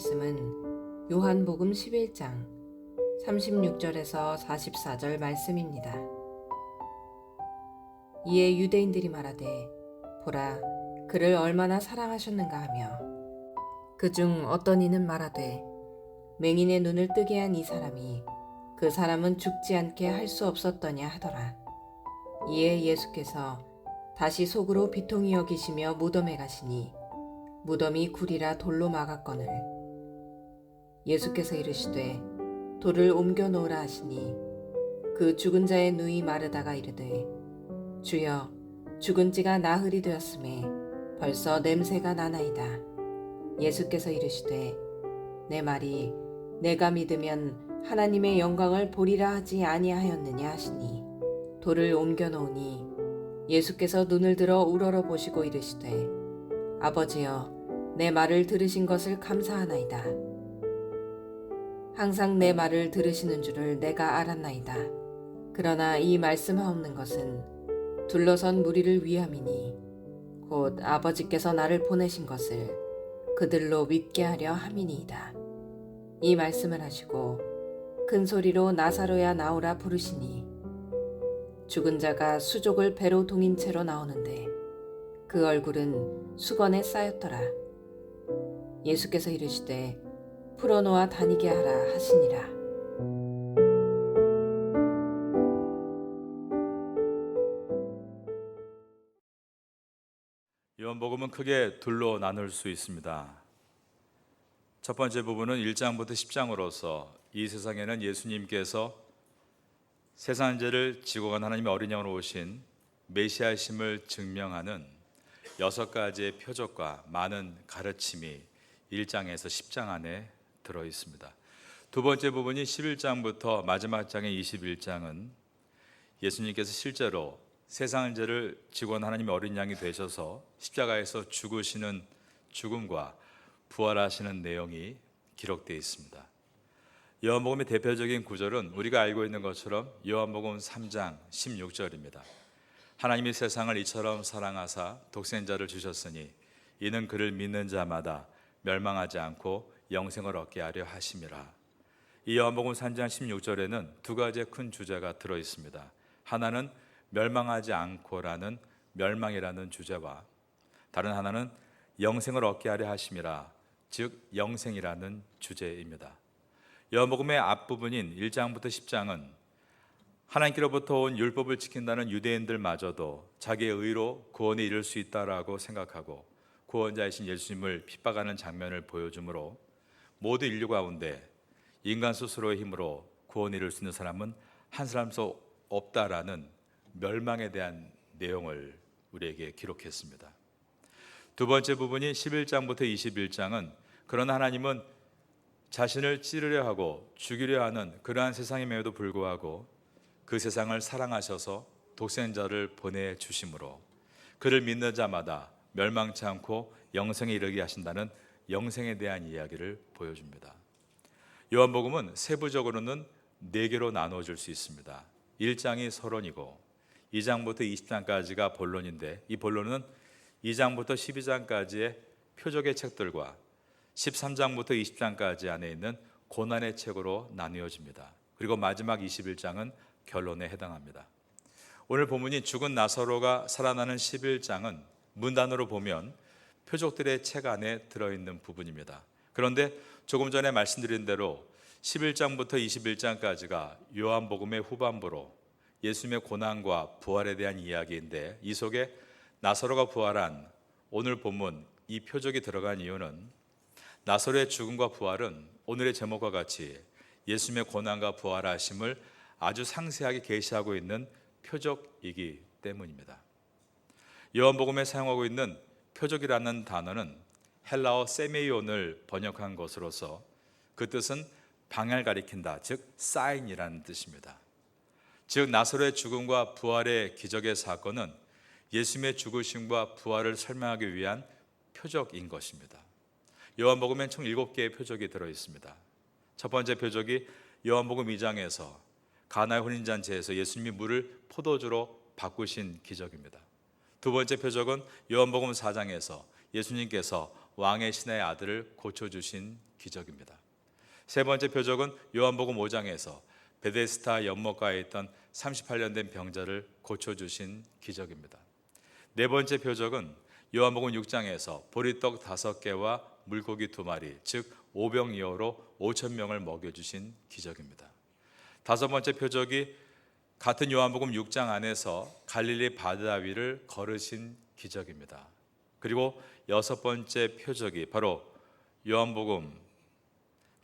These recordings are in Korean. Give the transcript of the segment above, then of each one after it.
말씀은 요한복음 11장 36절에서 44절 말씀입니다. 이에 유대인들이 말하되 보라 그를 얼마나 사랑하셨는가 하며 그중 어떤 이는 말하되 맹인의 눈을 뜨게 한 이 사람이 그 사람은 죽지 않게 할 수 없었더냐 하더라. 이에 예수께서 다시 속으로 비통히 여기시며 무덤에 가시니 무덤이 굴이라 돌로 막았거늘 예수께서 이르시되 돌을 옮겨 놓으라 하시니 그 죽은 자의 누이 마르다가 이르되 주여 죽은 지가 나흘이 되었음에 벌써 냄새가 나나이다. 예수께서 이르시되 내 말이 내가 믿으면 하나님의 영광을 보리라 하지 아니하였느냐 하시니 돌을 옮겨 놓으니 예수께서 눈을 들어 우러러 보시고 이르시되 아버지여 내 말을 들으신 것을 감사하나이다. 항상 내 말을 들으시는 줄을 내가 알았나이다. 그러나 이 말씀하옵는 것은 둘러선 무리를 위함이니 곧 아버지께서 나를 보내신 것을 그들로 믿게 하려 함이니이다. 이 말씀을 하시고 큰 소리로 나사로야 나오라 부르시니 죽은 자가 수족을 배로 동인 채로 나오는데 그 얼굴은 수건에 쌓였더라. 예수께서 이르시되 풀어놓아 다니게 하라 하시니라. 요한복음은 크게 둘로 나눌 수 있습니다. 첫 번째 부분은 1장부터 10장으로서 이 세상에는 예수님께서 세상 죄를 지고 간 하나님의 어린 양으로 오신 메시아심을 증명하는 6가지의 표적과 많은 가르침이 1장에서 10장 안에 들어 있습니다. 두 번째 부분이 11장부터 마지막 장의 21장은 예수님께서 실제로 세상 죄를 지고 온 하나님의 어린 양이 되셔서 십자가에서 죽으시는 죽음과 부활하시는 내용이 기록되어 있습니다. 요한복음의 대표적인 구절은 우리가 알고 있는 것처럼 요한복음 3장 16절입니다. 하나님이 세상을 이처럼 사랑하사 독생자를 주셨으니 이는 그를 믿는 자마다 멸망하지 않고 영생을 얻게 하려 하심이라. 이 요한복음 3장 16절에는 두 가지의 큰 주제가 들어 있습니다. 하나는 멸망하지 않고라는 멸망이라는 주제와 다른 하나는 영생을 얻게 하려 하심이라, 즉 영생이라는 주제입니다. 요한복음의 앞부분인 1장부터 10장은 하나님께로부터 온 율법을 지킨다는 유대인들마저도 자기의 의로 구원에 이를 수 있다라고 생각하고 구원자이신 예수님을 핍박하는 장면을 보여주므로 모두 인류 가운데 인간 스스로의 힘으로 구원에 이를 수 있는 사람은 한 사람도 없다라는 멸망에 대한 내용을 우리에게 기록했습니다. 두 번째 부분이 11장부터 21장은 그러나 하나님은 자신을 찌르려 하고 죽이려 하는 그러한 세상임에도 불구하고 그 세상을 사랑하셔서 독생자를 보내주심으로 그를 믿는 자마다 멸망치 않고 영생에 이르게 하신다는 영생에 대한 이야기를 보여줍니다. 요한복음은 세부적으로는 4개로 나누어질 수 있습니다. 1장이 서론이고 2장부터 20장까지가 본론인데 이 본론은 2장부터 12장까지의 표적의 책들과 13장부터 20장까지 안에 있는 고난의 책으로 나뉘어집니다. 그리고 마지막 21장은 결론에 해당합니다. 오늘 본문이 죽은 나사로가 살아나는 11장은 문단으로 보면 표적들의 책 안에 들어있는 부분입니다. 그런데 조금 전에 말씀드린 대로 11장부터 21장까지가 요한복음의 후반부로 예수님의 고난과 부활에 대한 이야기인데 이 속에 나사로가 부활한 오늘 본문 이 표적이 들어간 이유는 나사로의 죽음과 부활은 오늘의 제목과 같이 예수님의 고난과 부활하심을 아주 상세하게 계시하고 있는 표적이기 때문입니다. 요한복음에 사용하고 있는 표적이라는 단어는 헬라어 세메이온을 번역한 것으로서 그 뜻은 방향을 가리킨다, 즉 사인이라는 뜻입니다. 즉 나사로의 죽음과 부활의 기적의 사건은 예수님의 죽으심과 부활을 설명하기 위한 표적인 것입니다. 요한복음엔 총 7개의 표적이 들어있습니다. 첫 번째 표적이 요한복음 2장에서 가나의 혼인잔치에서 예수님이 물을 포도주로 바꾸신 기적입니다. 두 번째 표적은 요한복음 4장에서 예수님께서 왕의 신의 아들을 고쳐주신 기적입니다. 세 번째 표적은 요한복음 5장에서 베데스다 연못가에 있던 38년 된 병자를 고쳐주신 기적입니다. 네 번째 표적은 요한복음 6장에서 보리떡 5개와 물고기 2마리, 즉 오병이어로 5천 명을 먹여주신 기적입니다. 다섯 번째 표적이 같은 요한복음 6장 안에서 갈릴리 바다 위를 걸으신 기적입니다. 그리고 여섯 번째 표적이 바로 요한복음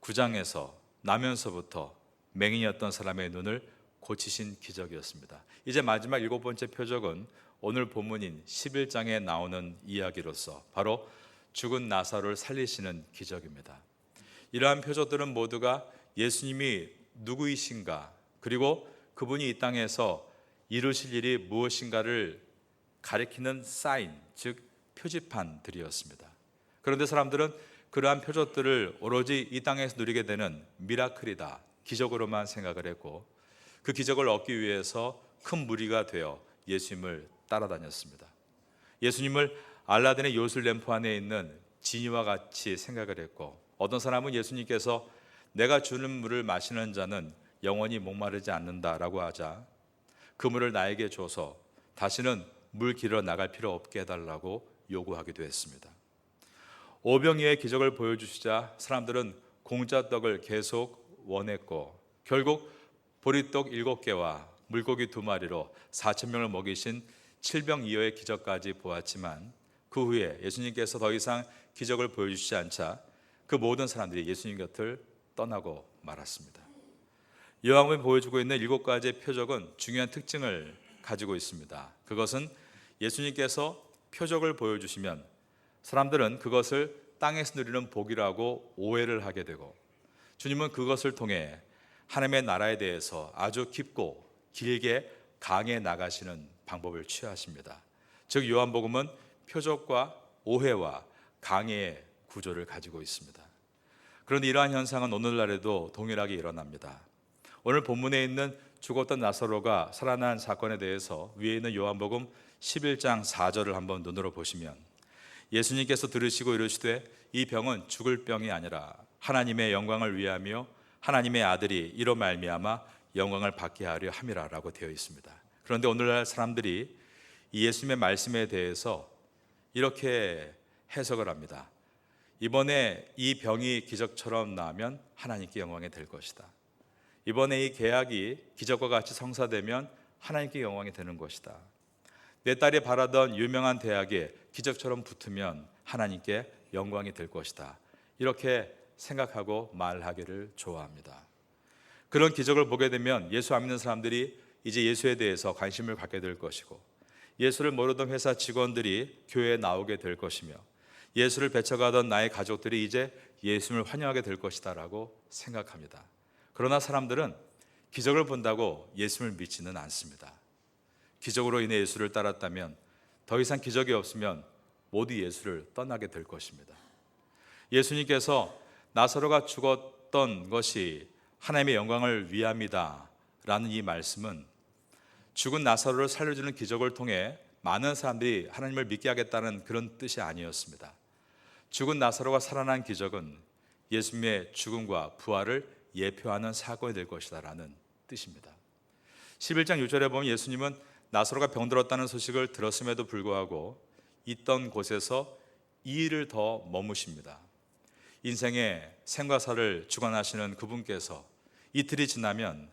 9장에서 나면서부터 맹인이었던 사람의 눈을 고치신 기적이었습니다. 이제 마지막 일곱 번째 표적은 오늘 본문인 11장에 나오는 이야기로서 바로 죽은 나사로를 살리시는 기적입니다. 이러한 표적들은 모두가 예수님이 누구이신가, 그리고 그분이 이 땅에서 이루실 일이 무엇인가를 가리키는 사인, 즉 표지판들이었습니다. 그런데 사람들은 그러한 표적들을 오로지 이 땅에서 누리게 되는 미라클이다, 기적으로만 생각을 했고, 그 기적을 얻기 위해서 큰 무리가 되어 예수님을 따라다녔습니다. 예수님을 알라딘의 요술 램프 안에 있는 지니와 같이 생각을 했고, 어떤 사람은 예수님께서 내가 주는 물을 마시는 자는 영원히 목마르지 않는다라고 하자 그 물을 나에게 줘서 다시는 물 길러 나갈 필요 없게 해달라고 요구하기도 했습니다. 오병이어의 기적을 보여주시자 사람들은 공짜 떡을 계속 원했고, 결국 보리떡 7개와 물고기 2마리로 4천 명을 먹이신 칠병이어의 기적까지 보았지만, 그 후에 예수님께서 더 이상 기적을 보여주시지 않자 그 모든 사람들이 예수님 곁을 떠나고 말았습니다. 요한복음이 보여주고 있는 7가지의 표적은 중요한 특징을 가지고 있습니다. 그것은 예수님께서 표적을 보여주시면 사람들은 그것을 땅에서 누리는 복이라고 오해를 하게 되고, 주님은 그것을 통해 하나님의 나라에 대해서 아주 깊고 길게 강해 나가시는 방법을 취하십니다. 즉 요한복음은 표적과 오해와 강해의 구조를 가지고 있습니다. 그런데 이러한 현상은 오늘날에도 동일하게 일어납니다. 오늘 본문에 있는 죽었던 나사로가 살아난 사건에 대해서 위에 있는 요한복음 11장 4절을 한번 눈으로 보시면, 예수님께서 들으시고 이르시되 이 병은 죽을 병이 아니라 하나님의 영광을 위하며 하나님의 아들이 이로 말미암아 영광을 받게 하려 함이라라고 되어 있습니다. 그런데 오늘날 사람들이 이 예수님의 말씀에 대해서 이렇게 해석을 합니다. 이번에 이 병이 기적처럼 나으면 하나님께 영광이 될 것이다. 이번에 이 계약이 기적과 같이 성사되면 하나님께 영광이 되는 것이다. 내 딸이 바라던 유명한 대학에 기적처럼 붙으면 하나님께 영광이 될 것이다. 이렇게 생각하고 말하기를 좋아합니다. 그런 기적을 보게 되면 예수 안 믿는 사람들이 이제 예수에 대해서 관심을 갖게 될 것이고, 예수를 모르던 회사 직원들이 교회에 나오게 될 것이며, 예수를 배척하던 나의 가족들이 이제 예수님을 환영하게 될 것이다 라고 생각합니다. 그러나 사람들은 기적을 본다고 예수님을 믿지는 않습니다. 기적으로 인해 예수를 따랐다면 더 이상 기적이 없으면 모두 예수를 떠나게 될 것입니다. 예수님께서 나사로가 죽었던 것이 하나님의 영광을 위함이다 라는 이 말씀은 죽은 나사로를 살려주는 기적을 통해 많은 사람들이 하나님을 믿게 하겠다는 그런 뜻이 아니었습니다. 죽은 나사로가 살아난 기적은 예수님의 죽음과 부활을 예표하는 사건이 될 것이다 라는 뜻입니다. 11장 6절에 보면 예수님은 나사로가 병들었다는 소식을 들었음에도 불구하고 있던 곳에서 2일을 더 머무십니다. 인생의 생과 사를 주관하시는 그분께서 이틀이 지나면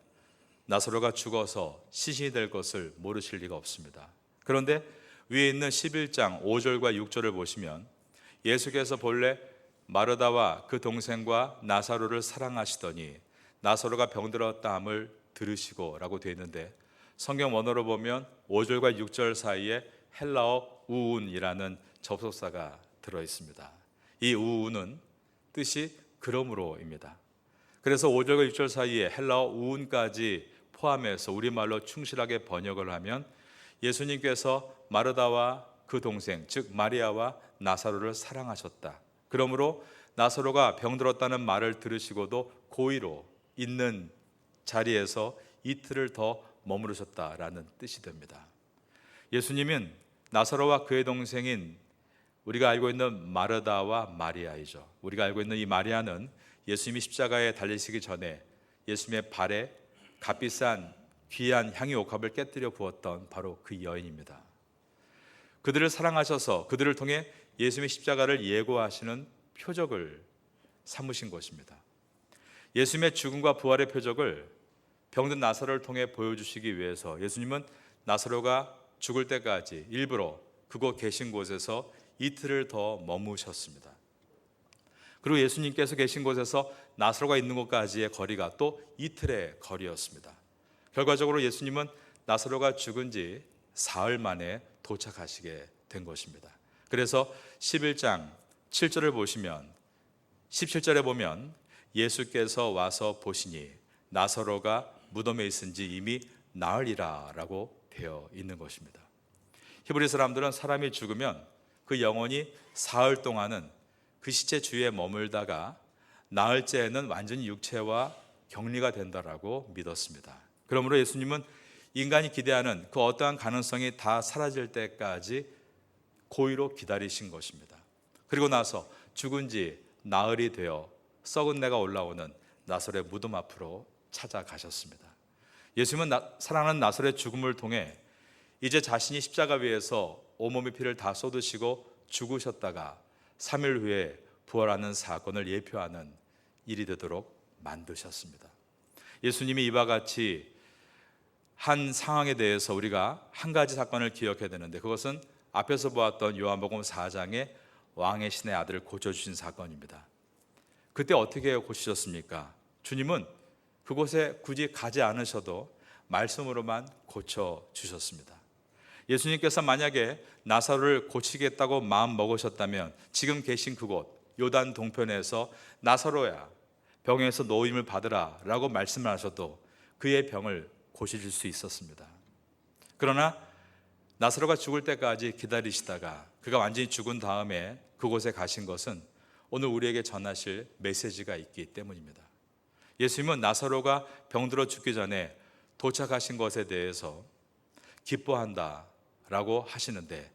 나사로가 죽어서 시신이 될 것을 모르실 리가 없습니다. 그런데 위에 있는 11장 5절과 6절을 보시면 예수께서 본래 마르다와 그 동생과 나사로를 사랑하시더니 나사로가 병들었다 함을 들으시고 라고 되어 있는데, 성경 원어로 보면 5절과 6절 사이에 헬라어 우운이라는 접속사가 들어있습니다. 이 우운은 뜻이 그러므로입니다. 그래서 5절과 6절 사이에 헬라어 우운까지 포함해서 우리말로 충실하게 번역을 하면 예수님께서 마르다와 그 동생 즉 마리아와 나사로를 사랑하셨다. 그러므로 나사로가 병들었다는 말을 들으시고도 고의로 있는 자리에서 이틀을 더 머무르셨다라는 뜻이 됩니다. 예수님은 나사로와 그의 동생인 우리가 알고 있는 마르다와 마리아이죠. 우리가 알고 있는 이 마리아는 예수님이 십자가에 달리시기 전에 예수님의 발에 값비싼 귀한 향유 옥합을 깨뜨려 부었던 바로 그 여인입니다. 그들을 사랑하셔서 그들을 통해 예수님의 십자가를 예고하시는 표적을 삼으신 것입니다. 예수님의 죽음과 부활의 표적을 병든 나사로를 통해 보여주시기 위해서 예수님은 나사로가 죽을 때까지 일부러 그곳 계신 곳에서 이틀을 더 머무셨습니다. 그리고 예수님께서 계신 곳에서 나사로가 있는 곳까지의 거리가 또 이틀의 거리였습니다. 결과적으로 예수님은 나사로가 죽은 지 사흘 만에 도착하시게 된 것입니다. 그래서 11장 7절을 보시면 17절에 보면 예수께서 와서 보시니 나사로가 무덤에 있은지 이미 나으리라 라고 되어 있는 것입니다. 히브리 사람들은 사람이 죽으면 그 영혼이 사흘 동안은 그 시체 주위에 머물다가 나흘째에는 완전히 육체와 격리가 된다라고 믿었습니다. 그러므로 예수님은 인간이 기대하는 그 어떠한 가능성이 다 사라질 때까지 고의로 기다리신 것입니다. 그리고 나서 죽은 지 나흘이 되어 썩은 내가 올라오는 나사로의 무덤 앞으로 찾아가셨습니다. 예수님은 사랑하는 나사로의 죽음을 통해 이제 자신이 십자가 위에서 온몸의 피를 다 쏟으시고 죽으셨다가 3일 후에 부활하는 사건을 예표하는 일이 되도록 만드셨습니다. 예수님이 이와 같이 한 상황에 대해서 우리가 한 가지 사건을 기억해야 되는데, 그것은 앞에서 보았던 요한복음 4장의 왕의 신의 아들을 고쳐주신 사건입니다. 그때 어떻게 고치셨습니까? 주님은 그곳에 굳이 가지 않으셔도 말씀으로만 고쳐주셨습니다. 예수님께서 만약에 나사로를 고치겠다고 마음 먹으셨다면 지금 계신 그곳 요단 동편에서 나사로야 병에서 노임을 받으라 라고 말씀을 하셔도 그의 병을 고치실 수 있었습니다. 그러나 나사로가 죽을 때까지 기다리시다가 그가 완전히 죽은 다음에 그곳에 가신 것은 오늘 우리에게 전하실 메시지가 있기 때문입니다. 예수님은 나사로가 병들어 죽기 전에 도착하신 것에 대해서 기뻐한다 라고 하시는데,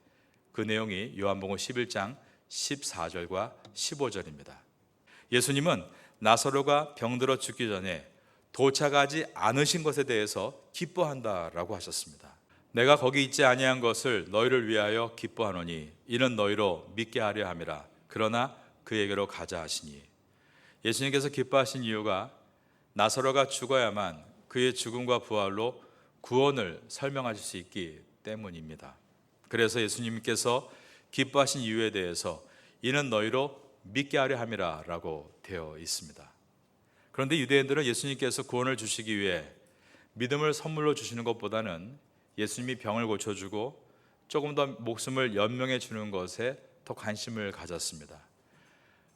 그 내용이 요한복음 11장 14절과 15절입니다. 예수님은 나사로가 병들어 죽기 전에 도착하지 않으신 것에 대해서 기뻐한다라고 하셨습니다. 내가 거기 있지 아니한 것을 너희를 위하여 기뻐하노니 이는 너희로 믿게 하려 함이라. 그러나 그에게로 가자 하시니, 예수님께서 기뻐하신 이유가 나사로가 죽어야만 그의 죽음과 부활로 구원을 설명하실 수 있기 때문입니다. 그래서 예수님께서 기뻐하신 이유에 대해서 이는 너희로 믿게 하려 함이라 라고 되어 있습니다. 그런데 유대인들은 예수님께서 구원을 주시기 위해 믿음을 선물로 주시는 것보다는 예수님이 병을 고쳐주고 조금 더 목숨을 연명해 주는 것에 더 관심을 가졌습니다.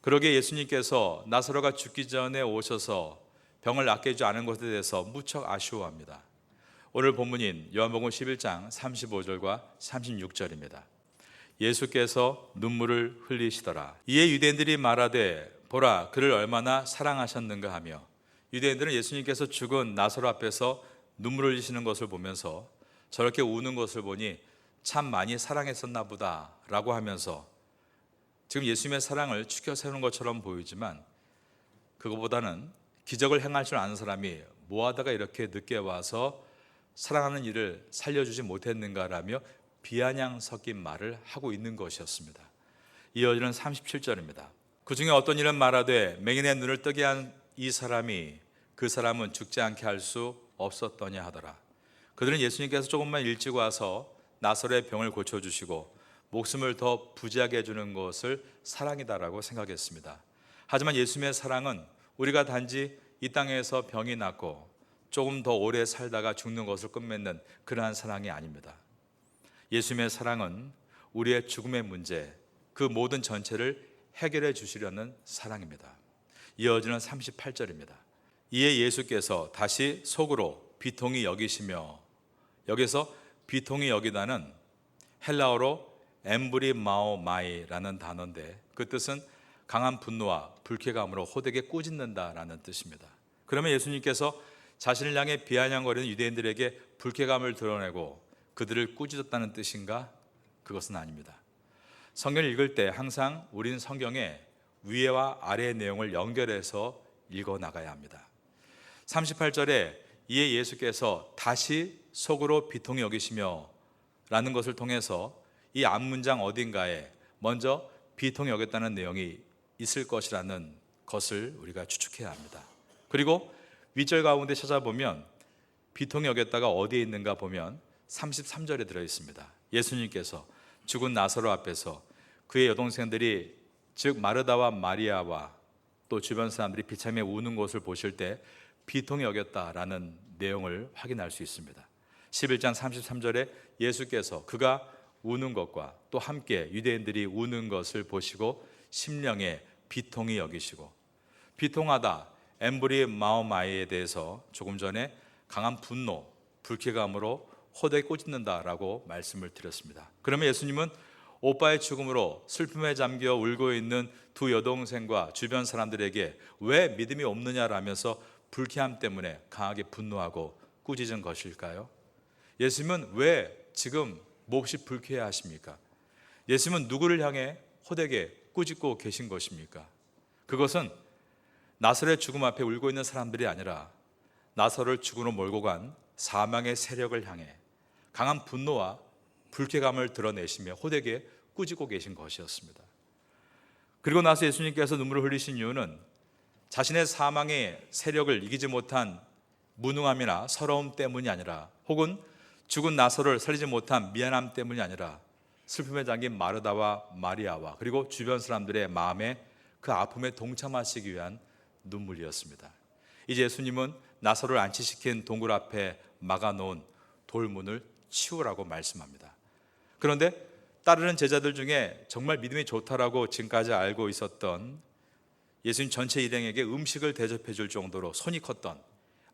그러기에 예수님께서 나사로가 죽기 전에 오셔서 병을 낫게 해주지 않은 것에 대해서 무척 아쉬워합니다. 오늘 본문인 요한복음 11장 35절과 36절입니다. 예수께서 눈물을 흘리시더라. 이에 유대인들이 말하되 보라 그를 얼마나 사랑하셨는가 하며, 유대인들은 예수님께서 죽은 나사로 앞에서 눈물을 흘리시는 것을 보면서 저렇게 우는 것을 보니 참 많이 사랑했었나 보다 라고 하면서 지금 예수님의 사랑을 추켜 세우는 것처럼 보이지만, 그것보다는 기적을 행할 줄 아는 사람이 뭐하다가 이렇게 늦게 와서 사랑하는 일을 살려주지 못했는가라며 비아냥 섞인 말을 하고 있는 것이었습니다. 이어지는 37절입니다. 그 중에 어떤 이는 말하되 맹인의 눈을 뜨게 한 이 사람이 그 사람은 죽지 않게 할 수 없었더냐 하더라. 그들은 예수님께서 조금만 일찍 와서 나사로의 병을 고쳐주시고 목숨을 더 부지하게 해주는 것을 사랑이다라고 생각했습니다. 하지만 예수님의 사랑은 우리가 단지 이 땅에서 병이 낫고 조금 더 오래 살다가 죽는 것을 끝맺는 그러한 사랑이 아닙니다. 예수님의 사랑은 우리의 죽음의 문제, 그 모든 전체를 해결해 주시려는 사랑입니다. 이어지는 38절입니다. 이에 예수께서 다시 속으로 비통히 여기시며, 여기서 비통히 여기다는 헬라어로 엠브리마오마이라는 단어인데 그 뜻은 강한 분노와 불쾌감으로 호되게 꾸짖는다라는 뜻입니다. 그러면 예수님께서 자신을 향해 비아냥거리는 유대인들에게 불쾌감을 드러내고 그들을 꾸짖었다는 뜻인가? 그것은 아닙니다. 성경을 읽을 때 항상 우리는 성경의 위와 아래의 내용을 연결해서 읽어 나가야 합니다. 38절에 이에 예수께서 다시 속으로 비통히 여기시며 라는 것을 통해서 이 앞문장 어딘가에 먼저 비통히 여겼다는 내용이 있을 것이라는 것을 우리가 추측해야 합니다. 그리고 윗절 가운데 찾아보면 비통히 여겼다가 어디에 있는가 보면 33절에 들어있습니다. 예수님께서 죽은 나사로 앞에서 그의 여동생들이 즉 마르다와 마리아와 또 주변 사람들이 비참해 우는 것을 보실 때 비통히 여겼다라는 내용을 확인할 수 있습니다. 11장 33절에 예수께서 그가 우는 것과 또 함께 유대인들이 우는 것을 보시고 심령에 비통히 여기시고, 비통하다 엠브리 마오마이에 대해서 조금 전에 강한 분노, 불쾌감으로 호되게 꾸짖는다라고 말씀을 드렸습니다. 그러면 예수님은 오빠의 죽음으로 슬픔에 잠겨 울고 있는 두 여동생과 주변 사람들에게 왜 믿음이 없느냐라면서 불쾌함 때문에 강하게 분노하고 꾸짖은 것일까요? 예수님은 왜 지금 몹시 불쾌해하십니까? 예수님은 누구를 향해 호되게 꾸짖고 계신 것입니까? 그것은 나사로의 죽음 앞에 울고 있는 사람들이 아니라 나사로를 죽음으로 몰고 간 사망의 세력을 향해 강한 분노와 불쾌감을 드러내시며 호되게 꾸짖고 계신 것이었습니다. 그리고 나서 예수님께서 눈물을 흘리신 이유는 자신의 사망의 세력을 이기지 못한 무능함이나 서러움 때문이 아니라, 혹은 죽은 나사로를 살리지 못한 미안함 때문이 아니라 슬픔에 잠긴 마르다와 마리아와 그리고 주변 사람들의 마음에 그 아픔에 동참하시기 위한 눈물이었습니다. 이제 예수님은 나사로를 안치시킨 동굴 앞에 막아놓은 돌문을 치우라고 말씀합니다. 그런데 따르는 제자들 중에 정말 믿음이 좋다라고 지금까지 알고 있었던 예수님 전체 일행에게 음식을 대접해 줄 정도로 손이 컸던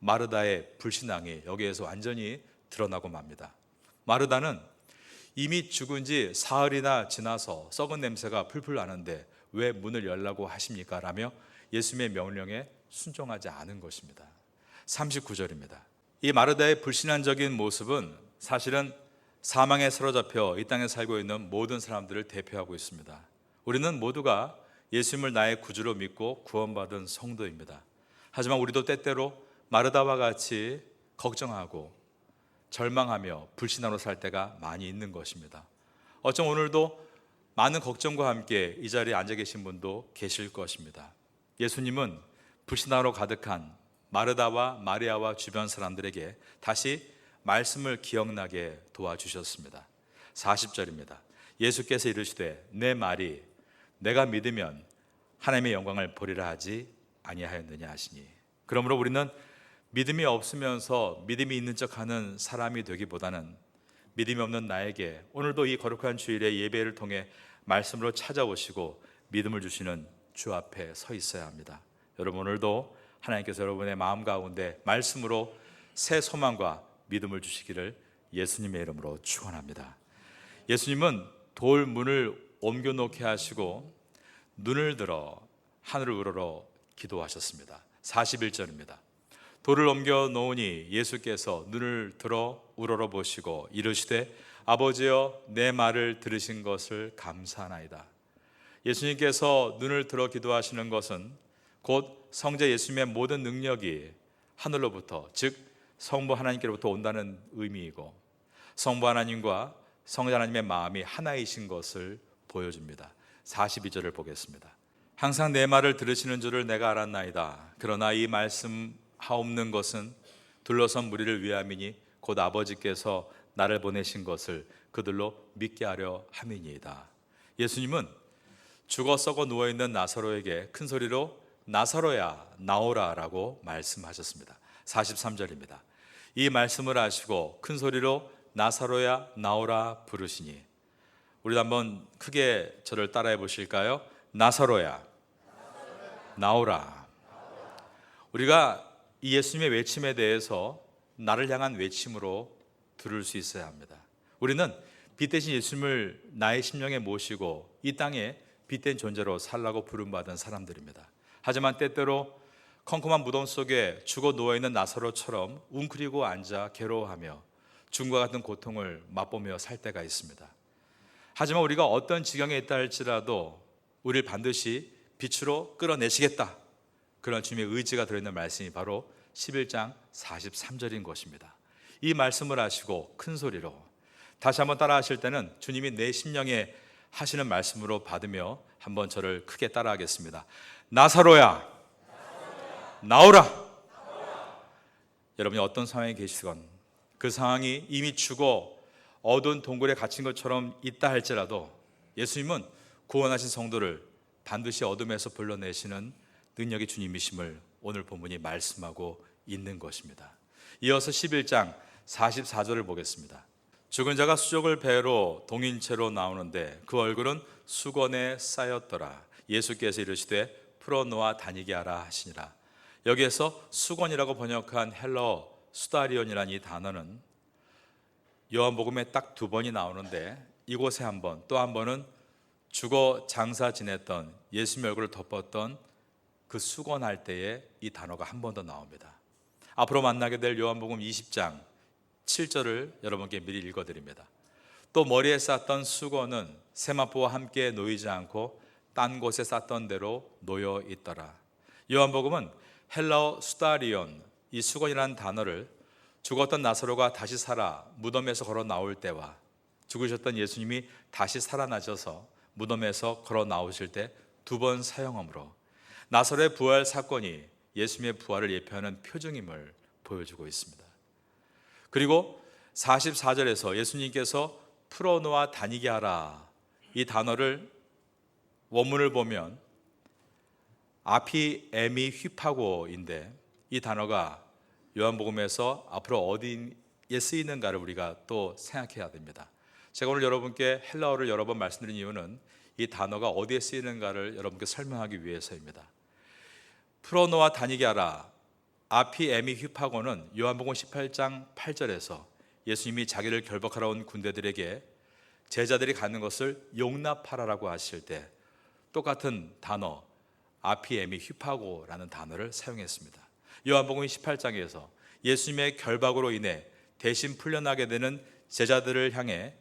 마르다의 불신앙이 여기에서 완전히 드러나고 맙니다. 마르다는 이미 죽은 지 사흘이나 지나서 썩은 냄새가 풀풀 나는데 왜 문을 열라고 하십니까? 라며 예수님의 명령에 순종하지 않은 것입니다. 39절입니다. 이 마르다의 불신앙적인 모습은 사실은 사망에 사로잡혀 이 땅에 살고 있는 모든 사람들을 대표하고 있습니다. 우리는 모두가 예수님을 나의 구주로 믿고 구원받은 성도입니다. 하지만 우리도 때때로 마르다와 같이 걱정하고 절망하며 불신앙으로 살 때가 많이 있는 것입니다. 어쩜 오늘도 많은 걱정과 함께 이 자리에 앉아 계신 분도 계실 것입니다. 예수님은 불신앙으로 가득한 마르다와 마리아와 주변 사람들에게 다시 말씀을 기억나게 도와주셨습니다. 40절입니다. 예수께서 이르시되 내 말이 내가 믿으면 하나님의 영광을 보리라 하지 아니하였느냐 하시니, 그러므로 우리는 믿음이 없으면서 믿음이 있는 척하는 사람이 되기보다는 믿음이 없는 나에게 오늘도 이 거룩한 주일에 예배를 통해 말씀으로 찾아오시고 믿음을 주시는 주 앞에 서 있어야 합니다. 여러분, 오늘도 하나님께서 여러분의 마음 가운데 말씀으로 새 소망과 믿음을 주시기를 예수님의 이름으로 축원합니다. 예수님은 돌 문을 옮겨놓게 하시고 눈을 들어 하늘을 우러러 기도하셨습니다. 41절입니다. 돌을 옮겨 놓으니 예수께서 눈을 들어 우러러 보시고 이르시되 아버지여 내 말을 들으신 것을 감사하나이다. 예수님께서 눈을 들어 기도하시는 것은 곧 성자 예수님의 모든 능력이 하늘로부터, 즉 성부 하나님께로부터 온다는 의미이고 성부 하나님과 성자 하나님의 마음이 하나이신 것을 보여줍니다. 42절을 보겠습니다. 항상 내 말을 들으시는 줄을 내가 알았나이다. 그러나 이 말씀 하옵는 것은 둘러선 무리를 위함이니 곧 아버지께서 나를 보내신 것을 그들로 믿게 하려 함이니이다. 예수님은 죽어 썩어 누워있는 나사로에게 큰 소리로 나사로야 나오라 라고 말씀하셨습니다. 43절입니다. 이 말씀을 하시고 큰 소리로 나사로야 나오라 부르시니, 우리도 한번 크게 저를 따라해 보실까요? 나사로야 나오라. 우리가 이 예수님의 외침에 대해서 나를 향한 외침으로 들을 수 있어야 합니다. 우리는 빛 대신 예수님을 나의 심령에 모시고 이 땅에 빛된 존재로 살라고 부름받은 사람들입니다. 하지만 때때로 컴컴한 무덤 속에 죽어 누워있는 나사로처럼 웅크리고 앉아 괴로워하며 죽음과 같은 고통을 맛보며 살 때가 있습니다. 하지만 우리가 어떤 지경에 있다 할지라도 우리를 반드시 빛으로 끌어내시겠다, 그런 주님의 의지가 들어있는 말씀이 바로 11장 43절인 것입니다. 이 말씀을 하시고 큰 소리로 다시 한번 따라 하실 때는 주님이 내 심령에 하시는 말씀으로 받으며 한번 저를 크게 따라 하겠습니다. 나사로야, 나오라. 여러분이 어떤 상황에 계시건 그 상황이 이미 죽어 어두운 동굴에 갇힌 것처럼 있다 할지라도 예수님은 구원하신 성도를 반드시 어둠에서 불러내시는 능력의 주님이심을 오늘 본문이 말씀하고 있는 것입니다. 이어서 11장 44절을 보겠습니다. 죽은 자가 수족을 배로 동인채로 나오는데 그 얼굴은 수건에 쌓였더라. 예수께서 이르시되 풀어놓아 다니게 하라 하시니라. 여기에서 수건이라고 번역한 헬러 수다리온이라는 이 단어는 요한복음에 딱 2번이 나오는데 이곳에 한 번, 또 한 번은 죽어 장사 지냈던 예수님의 얼굴을 덮었던 그 수건할 때에 이 단어가 한 번 더 나옵니다. 앞으로 만나게 될 요한복음 20장 7절을 여러분께 미리 읽어드립니다. 또 머리에 쌌던 수건은 세마포와 함께 놓이지 않고 딴 곳에 쌌던 대로 놓여 있더라. 요한복음은 헬라어 수다리온, 이 수건이라는 단어를 죽었던 나사로가 다시 살아 무덤에서 걸어 나올 때와 죽으셨던 예수님이 다시 살아나셔서 무덤에서 걸어 나오실 때 2번 사용함으로 나사로의 부활 사건이 예수님의 부활을 예표하는 표징임을 보여주고 있습니다. 그리고 44절에서 예수님께서 풀어놓아 다니게 하라, 이 단어를 원문을 보면 아피 에미 휘파고인데 이 단어가 요한복음에서 앞으로 어디에 쓰이는가를 우리가 또 생각해야 됩니다. 제가 오늘 여러분께 헬라어를 여러 번 말씀드린 이유는 이 단어가 어디에 쓰이는가를 여러분께 설명하기 위해서입니다. 풀어놓아 다니게 하라, 아피 에미 휘파고는 요한복음 18장 8절에서 예수님이 자기를 결박하러 온 군대들에게 제자들이 가는 것을 용납하라라고 하실 때 똑같은 단어 아피 에미 휘파고라는 단어를 사용했습니다. 요한복음 18장에서 예수님의 결박으로 인해 대신 풀려나게 되는 제자들을 향해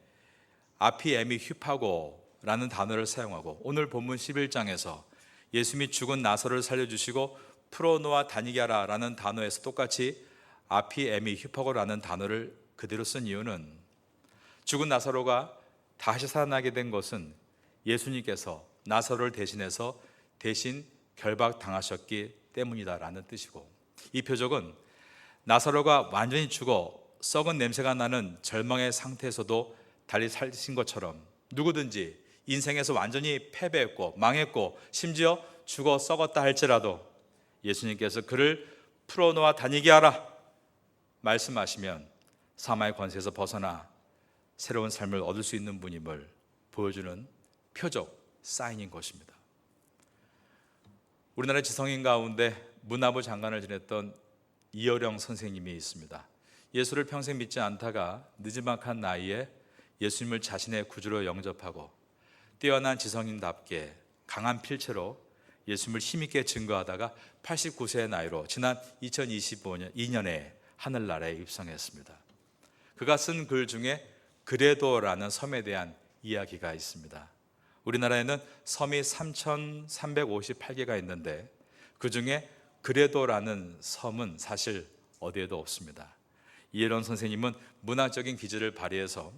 아피 에미 휘파고라는 단어를 사용하고, 오늘 본문 11장에서 예수님이 죽은 나사로를 살려주시고 풀어놓아 다니게 하라라는 단어에서 똑같이 아피 에미 휘파고라는 단어를 그대로 쓴 이유는 죽은 나사로가 다시 살아나게 된 것은 예수님께서 나사로를 대신해서 대신 결박당하셨기 때문이다라는 뜻이고, 이 표적은 나사로가 완전히 죽어 썩은 냄새가 나는 절망의 상태에서도 달리 살신 것처럼 누구든지 인생에서 완전히 패배했고 망했고 심지어 죽어 썩었다 할지라도 예수님께서 그를 풀어놓아 다니게 하라 말씀하시면 사마의 권세에서 벗어나 새로운 삶을 얻을 수 있는 분임을 보여주는 표적, 사인인 것입니다. 우리나라 지성인 가운데 문화부 장관을 지냈던 이어령 선생님이 있습니다. 예수를 평생 믿지 않다가 늦지막한 나이에 예수님을 자신의 구주로 영접하고 뛰어난 지성인답게 강한 필체로 예수님을 힘있게 증거하다가 89세의 나이로 지난 2025년에 하늘나라에 입성했습니다. 그가 쓴 글 중에 그레도라는 섬에 대한 이야기가 있습니다. 우리나라에는 섬이 3,358개가 있는데 그 중에 그레도라는 섬은 사실 어디에도 없습니다. 이혜론 선생님은 문학적인 기질을 발휘해서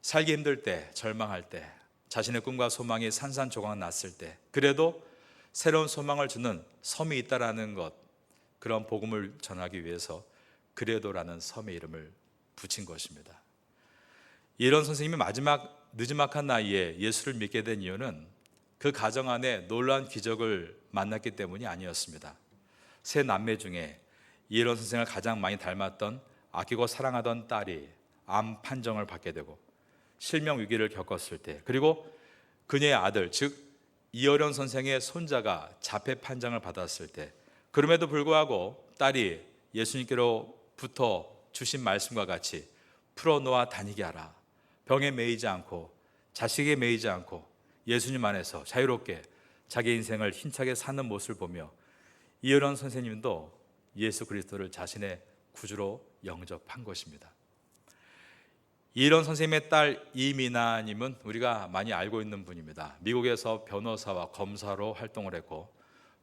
살기 힘들 때, 절망할 때, 자신의 꿈과 소망이 산산조각 났을 때 그래도 새로운 소망을 주는 섬이 있다라는 것, 그런 복음을 전하기 위해서 그레도라는 섬의 이름을 붙인 것입니다. 이혜론 선생님이 늦지막한 나이에 예수를 믿게 된 이유는 그 가정 안에 놀라운 기적을 만났기 때문이 아니었습니다. 세 남매 중에 이혜론 선생을 가장 많이 닮았던 아끼고 사랑하던 딸이 암 판정을 받게 되고 실명 위기를 겪었을 때, 그리고 그녀의 아들 즉 이혜론 선생의 손자가 자폐 판정을 받았을 때, 그럼에도 불구하고 딸이 예수님께로부터 주신 말씀과 같이 풀어놓아 다니게 하라, 병에 매이지 않고 자식에 매이지 않고 예수님 안에서 자유롭게 자기 인생을 힘차게 사는 모습을 보며 이혜론 선생님도 예수 그리스도를 자신의 구주로 영접한 것입니다. 이런 선생님의 딸 이미나님은 우리가 많이 알고 있는 분입니다. 미국에서 변호사와 검사로 활동을 했고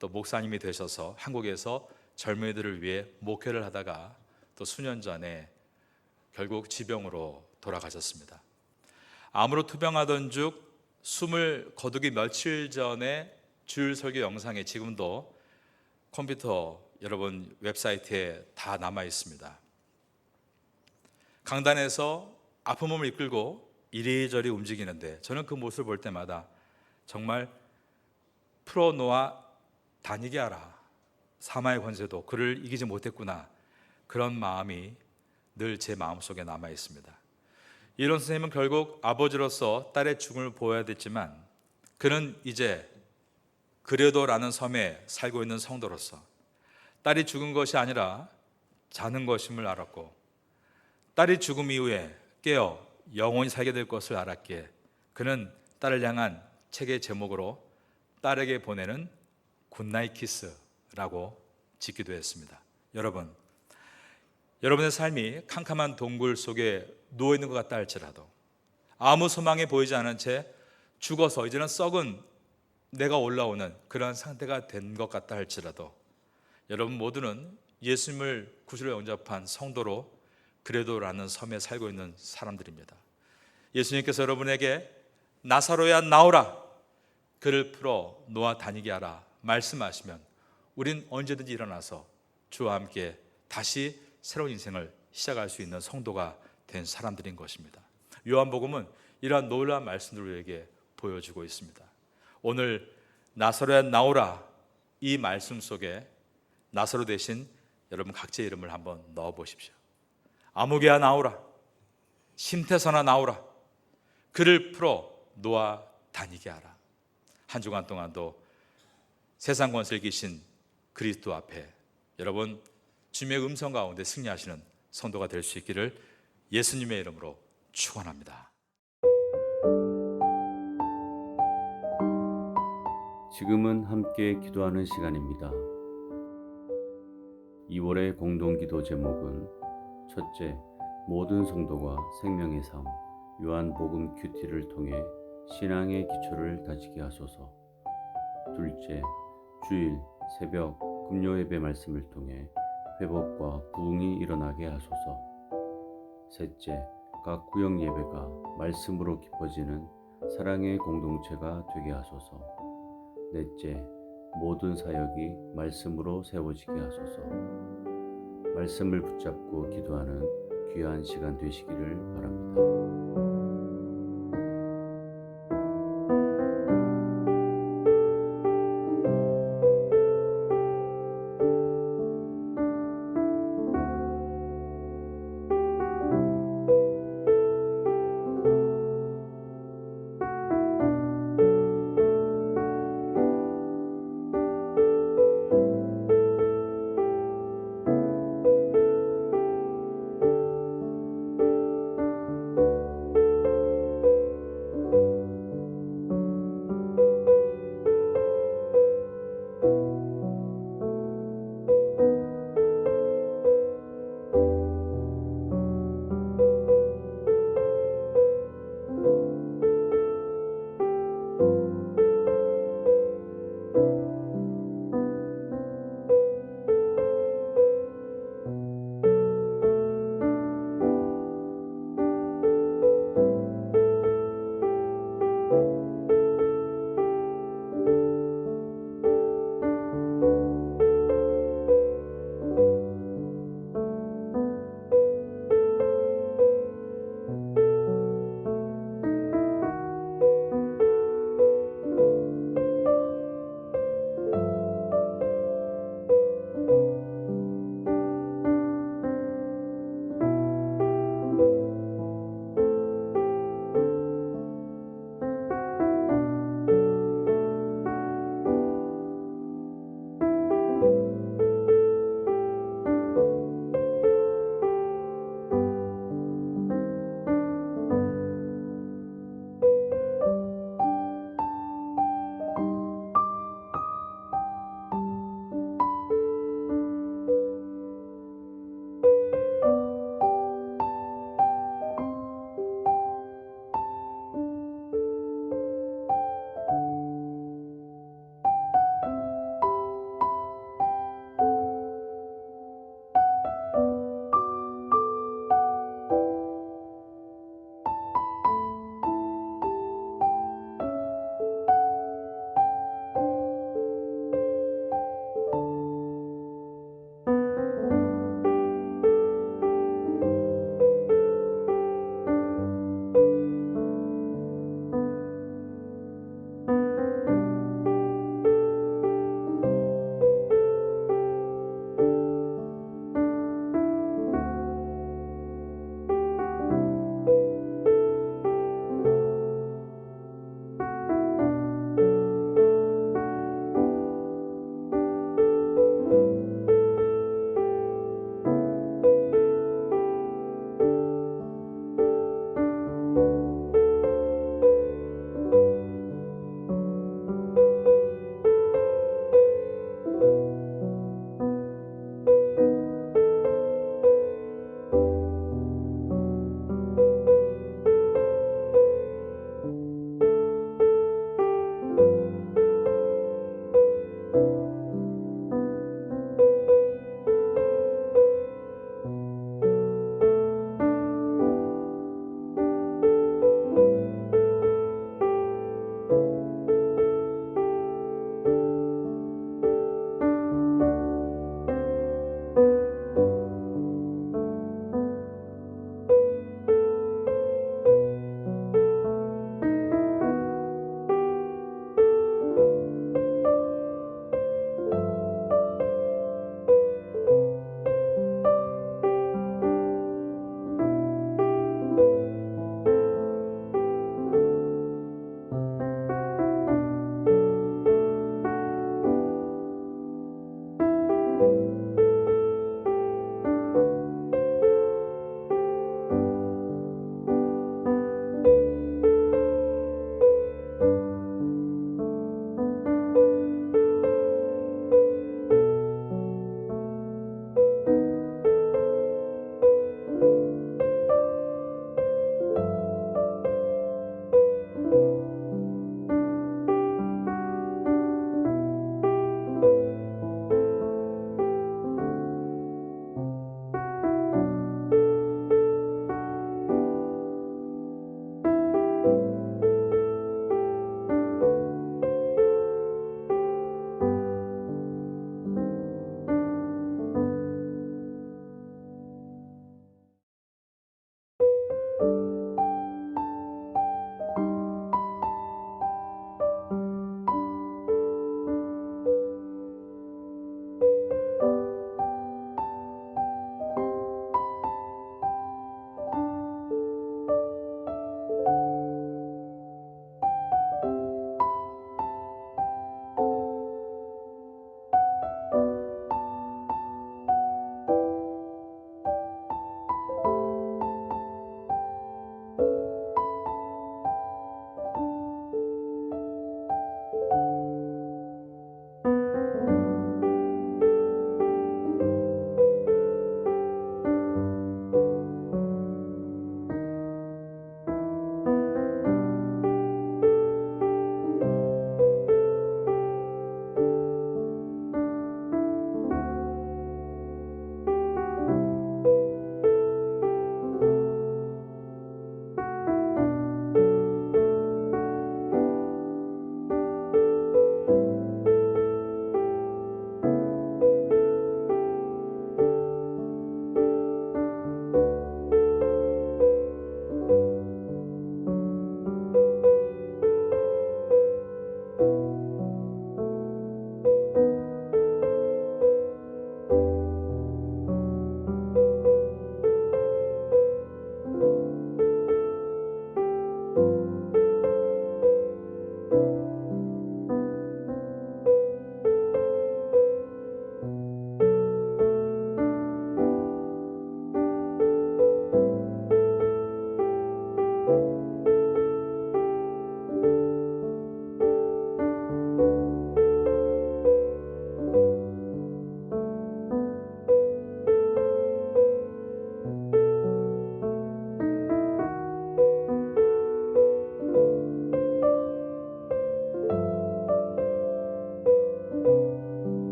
또 목사님이 되셔서 한국에서 젊은이들을 위해 목회를 하다가 또 수년 전에 결국 지병으로 돌아가셨습니다. 암으로 투병하던 중 숨을 거두기 며칠 전에 주일 설교 영상에 지금도 컴퓨터 여러분 웹사이트에 다 남아 있습니다. 강단에서 아픈 몸을 이끌고 이리저리 움직이는데 저는 그 모습을 볼 때마다 정말 풀어놓아 다니게 하라. 사마의 권세도 그를 이기지 못했구나. 그런 마음이 늘 제 마음속에 남아 있습니다. 이런 선생님은 결국 아버지로서 딸의 죽음을 보아야 됐지만 그는 이제 그레도라는 섬에 살고 있는 성도로서 딸이 죽은 것이 아니라 자는 것임을 알았고 딸이 죽음 이후에 깨어 영원히 살게 될 것을 알았기에 그는 딸을 향한 책의 제목으로 딸에게 보내는 굿나잇 키스라고 짓기도 했습니다. 여러분의 삶이 캄캄한 동굴 속에 누워있는 것 같다 할지라도 아무 소망이 보이지 않은 채 죽어서 이제는 썩은 내가 올라오는 그런 상태가 된 것 같다 할지라도 여러분 모두는 예수님을 구주로 영접한 성도로 그레도라는 섬에 살고 있는 사람들입니다. 예수님께서 여러분에게 나사로야 나오라, 그를 풀어 놓아 다니게 하라 말씀하시면 우린 언제든지 일어나서 주와 함께 다시 새로운 인생을 시작할 수 있는 성도가 된 사람들인 것입니다. 요한복음은 이러한 놀라운 말씀들을 우리에게 보여주고 있습니다. 오늘 나사로야 나오라 이 말씀 속에 나사로 대신 여러분 각자의 이름을 한번 넣어 보십시오. 아무개야 나오라, 심태선아 나오라, 그를 풀어 놓아 다니게 하라. 한 주간 동안도 세상 권세를 이기신 그리스도 앞에 여러분 주님의 음성 가운데 승리하시는 성도가 될 수 있기를 예수님의 이름으로 축원합니다. 지금은 함께 기도하는 시간입니다. 2월의 공동기도 제목은 첫째, 모든 성도가 생명의 삶 요한복음 큐티를 통해 신앙의 기초를 다지게 하소서. 둘째, 주일 새벽 금요 예배 말씀을 통해 회복과 부흥이 일어나게 하소서. 셋째, 각 구역 예배가 말씀으로 깊어지는 사랑의 공동체가 되게 하소서. 넷째, 모든 사역이 말씀으로 세워지게 하소서. 말씀을 붙잡고 기도하는 귀한 시간 되시기를 바랍니다.